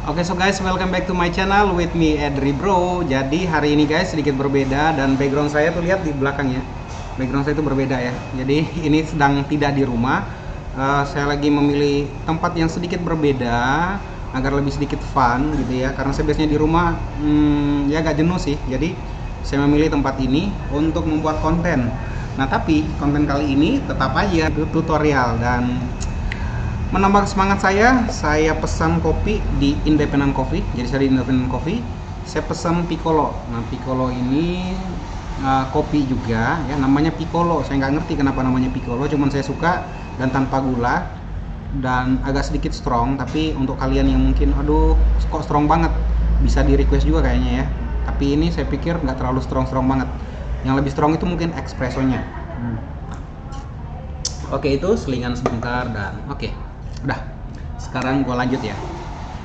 Oke, so guys, welcome back to my channel with me Edri Bro. Jadi hari ini guys sedikit berbeda dan background saya tuh lihat di belakangnya. Background saya itu berbeda ya. Jadi ini sedang tidak di rumah. Saya lagi memilih tempat yang sedikit berbeda agar lebih sedikit fun gitu ya. Karena saya biasanya di rumah ya agak jenuh sih. Jadi saya memilih tempat ini untuk membuat konten. Nah tapi konten kali ini tetap aja tutorial dan menambah semangat saya pesan kopi di Independent Coffee. Jadi saya di Independent Coffee, saya pesan Piccolo. Nah Piccolo ini kopi juga ya, namanya Piccolo. Saya nggak ngerti kenapa namanya Piccolo, cuman saya suka dan tanpa gula dan agak sedikit strong. Tapi untuk kalian yang mungkin aduh kok strong banget, bisa di request juga kayaknya ya. Tapi ini saya pikir nggak terlalu strong banget. Yang lebih strong itu mungkin espressonya. Oke, itu selingan sebentar dan oke. Udah, sekarang gua lanjut ya.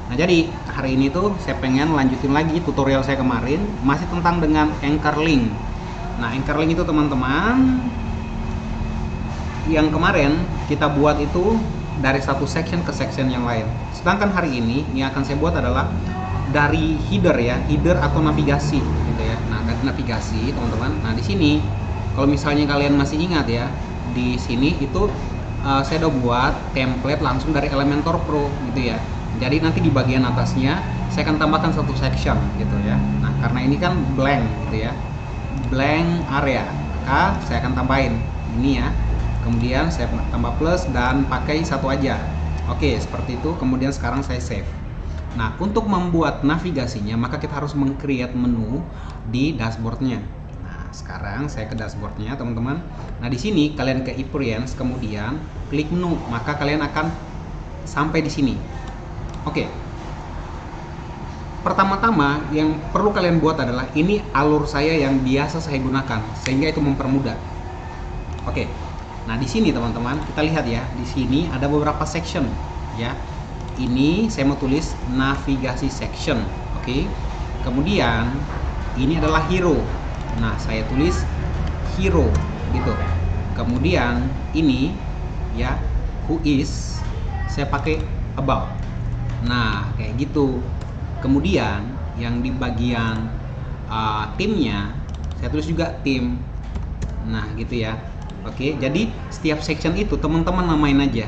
Nah jadi hari ini tuh saya pengen lanjutin lagi tutorial saya kemarin, masih tentang dengan anchor link. Nah anchor link itu teman-teman yang kemarin kita buat itu dari satu section ke section yang lain. Sedangkan hari ini yang akan saya buat adalah dari header ya, header atau navigasi gitu ya. Nah dari navigasi teman-teman. Nah di sini kalau misalnya kalian masih ingat ya, di sini itu saya udah buat template langsung dari Elementor Pro gitu ya. Jadi nanti di bagian atasnya saya akan tambahkan satu section gitu ya. Nah karena ini kan blank gitu ya, blank area, maka saya akan tambahin ini ya. Kemudian saya tambah plus dan pakai satu aja. Oke seperti itu. Kemudian sekarang saya save. Nah untuk membuat navigasinya maka kita harus meng-create menu di dashboardnya. Sekarang saya ke dashboardnya teman-teman. Nah di sini kalian ke experience, kemudian klik menu, maka kalian akan sampai di sini. Oke. Pertama-tama yang perlu kalian buat adalah ini alur saya yang biasa saya gunakan, sehingga itu mempermudah. Oke. Nah di sini teman-teman kita lihat ya, di sini ada beberapa section ya. Ini saya mau tulis navigasi section. Oke. Kemudian ini adalah hero. Nah saya tulis hero gitu. Kemudian ini ya who is, saya pakai about. Nah kayak gitu. Kemudian yang di bagian timnya saya tulis juga tim. Nah gitu ya. Oke, jadi setiap section itu teman-teman namain aja.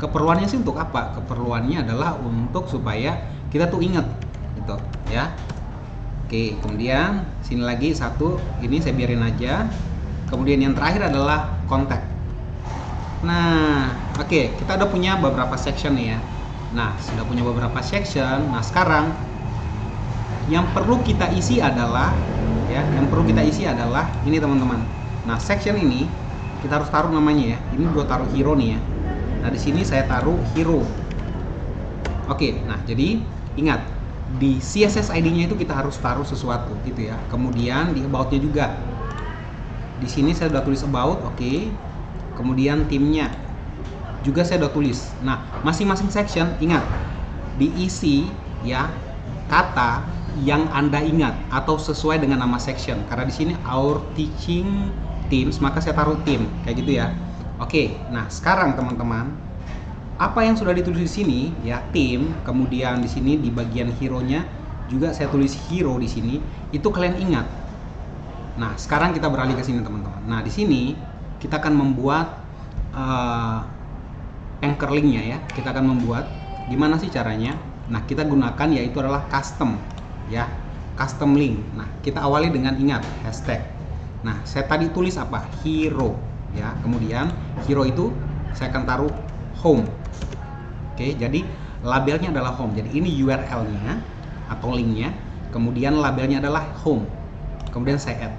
Keperluannya sih untuk apa? Keperluannya adalah untuk supaya kita tuh inget gitu ya. Oke, kemudian sini lagi satu, ini saya biarin aja. Kemudian yang terakhir adalah kontak. Nah, oke, kita udah punya beberapa section nih ya. Nah, sudah punya beberapa section. Nah, sekarang yang perlu kita isi adalah ya, ini teman-teman. Nah, section ini kita harus taruh namanya ya. Ini gua taruh hero nih ya. Nah, di sini saya taruh hero. Oke, nah jadi ingat di CSS ID-nya itu kita harus taruh sesuatu gitu ya. Kemudian di about-nya juga. Di sini saya sudah tulis about, oke. Kemudian timnya juga saya sudah tulis. Nah, masing-masing section ingat diisi ya kata yang Anda ingat atau sesuai dengan nama section. Karena di sini our teaching teams, maka saya taruh tim kayak gitu ya. Oke. Nah, sekarang teman-teman apa yang sudah ditulis di sini ya tim, kemudian di sini di bagian hero-nya juga saya tulis hero di sini, itu kalian ingat. Nah, sekarang kita beralih ke sini teman-teman. Nah, di sini kita akan membuat anchor link-nya ya. Kita akan membuat gimana sih caranya? Nah, kita gunakan yaitu adalah custom ya, custom link. Nah, kita awali dengan ingat hashtag. Nah, saya tadi tulis apa? Hero ya. Kemudian hero itu saya akan taruh home. Oke, jadi labelnya adalah home. Jadi ini URL-nya atau link-nya. Kemudian labelnya adalah home. Kemudian saya add.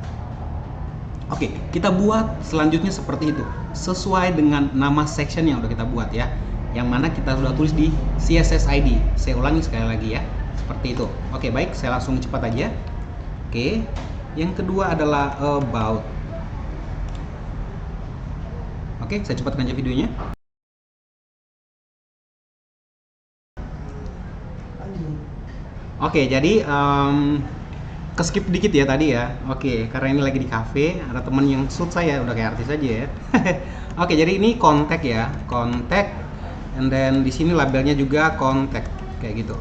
Oke, kita buat selanjutnya seperti itu. Sesuai dengan nama section yang udah kita buat ya. Yang mana kita sudah tulis di CSS ID. Saya ulangi sekali lagi ya. Seperti itu. Oke, baik. Saya langsung cepat aja. Oke. Yang kedua adalah about. Oke, saya cepatkan aja videonya. Oke, jadi ke skip dikit ya tadi ya. Oke, karena ini lagi di cafe, ada teman yang shoot saya, udah kayak artis aja ya. Oke, jadi ini kontak ya, kontak, and then di sini labelnya juga kontak kayak gitu.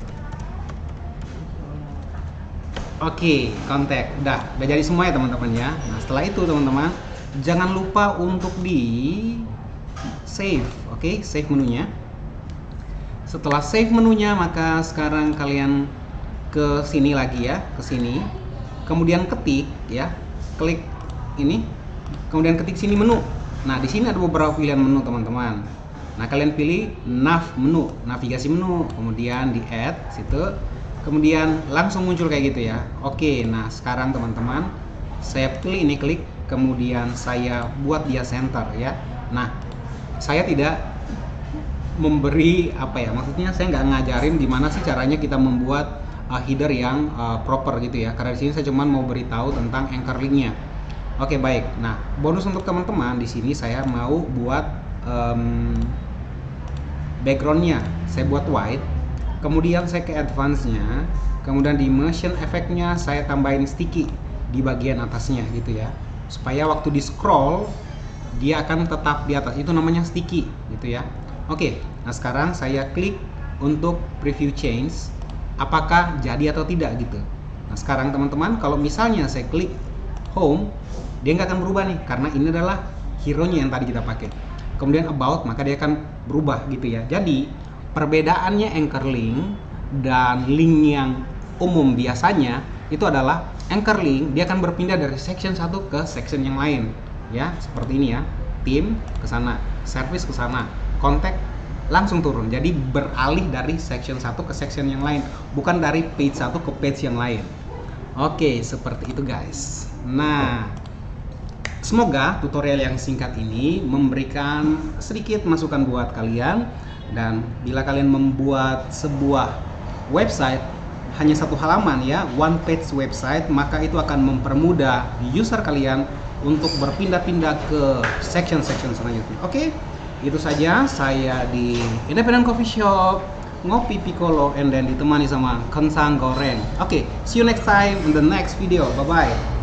Oke, kontak. Udah jadi semua ya teman-teman ya. Nah, setelah itu teman-teman, jangan lupa untuk di save. Oke, save menunya. Setelah save menunya, maka sekarang kalian ke sini lagi ya, ke sini. Kemudian ketik ya, klik ini. Kemudian ketik sini menu. Nah, di sini ada beberapa pilihan menu teman-teman. Nah, kalian pilih nav menu, navigasi menu, kemudian di add situ. Kemudian langsung muncul kayak gitu ya. Oke, nah sekarang teman-teman, saya pilih ini, klik, kemudian saya buat dia center ya. Nah, saya tidak memberi apa ya, maksudnya saya nggak ngajarin gimana sih caranya kita membuat header yang proper gitu ya. Karena di sini saya cuma mau beritahu tentang anchor linknya. Oke, baik. Nah, bonus untuk teman-teman, di sini saya mau buat backgroundnya, saya buat white. Kemudian saya ke advance-nya, kemudian di motion effect-nya saya tambahin sticky di bagian atasnya gitu ya, supaya waktu di scroll dia akan tetap di atas, itu namanya sticky gitu ya. Oke, nah sekarang saya klik untuk preview change, apakah jadi atau tidak gitu. Nah sekarang teman-teman, kalau misalnya saya klik home, dia nggak akan berubah nih, karena ini adalah hero-nya yang tadi kita pakai. Kemudian about, maka dia akan berubah gitu ya. Jadi perbedaannya anchor link dan link yang umum biasanya itu adalah anchor link dia akan berpindah dari section satu ke section yang lain ya, seperti ini ya. Tim ke sana, service ke sana, kontak langsung turun. Jadi beralih dari section satu ke section yang lain, bukan dari page satu ke page yang lain. Oke, seperti itu guys. Nah, semoga tutorial yang singkat ini memberikan sedikit masukan buat kalian. Dan bila kalian membuat sebuah website hanya satu halaman ya, one page website, maka itu akan mempermudah user kalian untuk berpindah-pindah ke section-section selanjutnya. Oke, itu saja saya di Independent Coffee Shop ngopi piccolo and then ditemani sama kentang goreng. Oke, see you next time in the next video. Bye bye.